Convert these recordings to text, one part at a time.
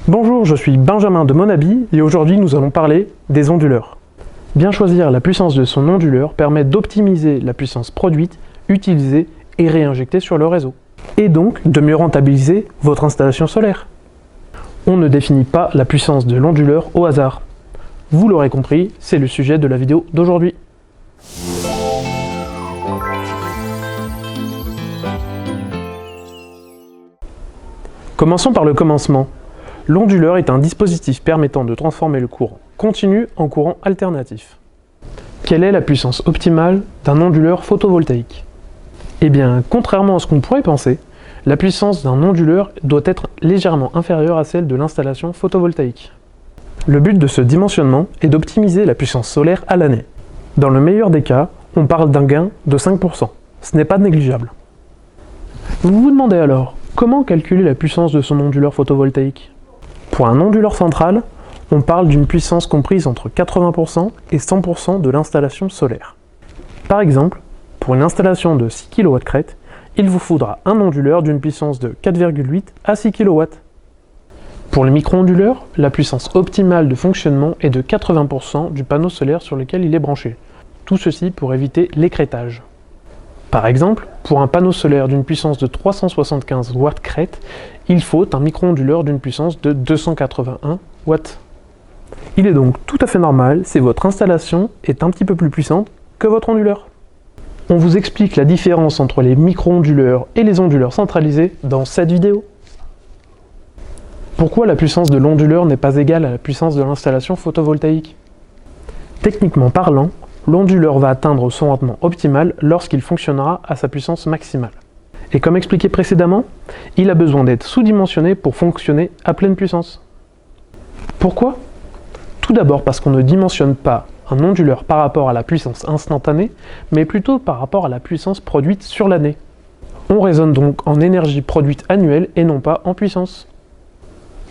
Bonjour, je suis Benjamin de Monabi et aujourd'hui nous allons parler des onduleurs. Bien choisir la puissance de son onduleur permet d'optimiser la puissance produite, utilisée et réinjectée sur le réseau. Et donc de mieux rentabiliser votre installation solaire. On ne définit pas la puissance de l'onduleur au hasard. Vous l'aurez compris, c'est le sujet de la vidéo d'aujourd'hui. Commençons par le commencement. L'onduleur est un dispositif permettant de transformer le courant continu en courant alternatif. Quelle est la puissance optimale d'un onduleur photovoltaïque? Eh bien, contrairement à ce qu'on pourrait penser, la puissance d'un onduleur doit être légèrement inférieure à celle de l'installation photovoltaïque. Le but de ce dimensionnement est d'optimiser la puissance solaire à l'année. Dans le meilleur des cas, on parle d'un gain de 5%. Ce n'est pas négligeable. Vous vous demandez alors, comment calculer la puissance de son onduleur photovoltaïque? Pour un onduleur central, on parle d'une puissance comprise entre 80% et 100% de l'installation solaire. Par exemple, pour une installation de 6 kW crête, il vous faudra un onduleur d'une puissance de 4,8 à 6 kW. Pour les micro-onduleurs, la puissance optimale de fonctionnement est de 80% du panneau solaire sur lequel il est branché. Tout ceci pour éviter l'écrêtage. Par exemple, pour un panneau solaire d'une puissance de 375 watts crête, il faut un micro-onduleur d'une puissance de 281 watts. Il est donc tout à fait normal si votre installation est un petit peu plus puissante que votre onduleur. On vous explique la différence entre les micro-onduleurs et les onduleurs centralisés dans cette vidéo. Pourquoi la puissance de l'onduleur n'est pas égale à la puissance de l'installation photovoltaïque? Techniquement parlant, l'onduleur va atteindre son rendement optimal lorsqu'il fonctionnera à sa puissance maximale. Et comme expliqué précédemment, il a besoin d'être sous-dimensionné pour fonctionner à pleine puissance. Pourquoi? Tout d'abord parce qu'on ne dimensionne pas un onduleur par rapport à la puissance instantanée, mais plutôt par rapport à la puissance produite sur l'année. On raisonne donc en énergie produite annuelle et non pas en puissance.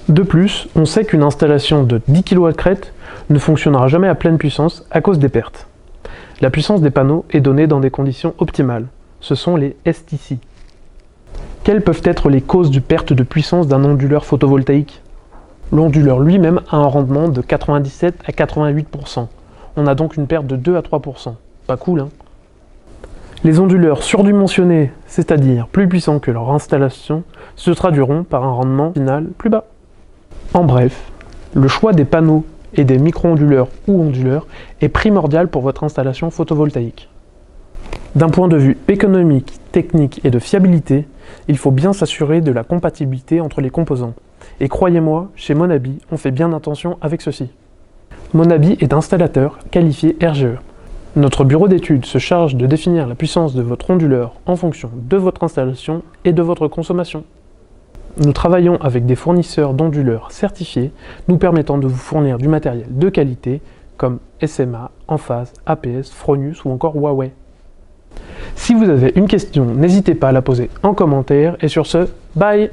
De plus, on sait qu'une installation de 10 kW crête ne fonctionnera jamais à pleine puissance à cause des pertes. La puissance des panneaux est donnée dans des conditions optimales. Ce sont les STC. Quelles peuvent être les causes de perte de puissance d'un onduleur photovoltaïque? L'onduleur lui-même a un rendement de 97 à 88%. On a donc une perte de 2 à 3%. Pas cool, hein? Les onduleurs surdimensionnés, c'est-à-dire plus puissants que leur installation, se traduiront par un rendement final plus bas. En bref, le choix des panneaux et des micro-onduleurs ou onduleurs est primordial pour votre installation photovoltaïque. D'un point de vue économique, technique et de fiabilité, il faut bien s'assurer de la compatibilité entre les composants. Et croyez-moi, chez Monabi, on fait bien attention avec ceci. Monabi est installateur qualifié RGE. Notre bureau d'études se charge de définir la puissance de votre onduleur en fonction de votre installation et de votre consommation. Nous travaillons avec des fournisseurs d'onduleurs certifiés, nous permettant de vous fournir du matériel de qualité comme SMA, Enphase, APS, Fronius ou encore Huawei. Si vous avez une question, n'hésitez pas à la poser en commentaire et sur ce, bye!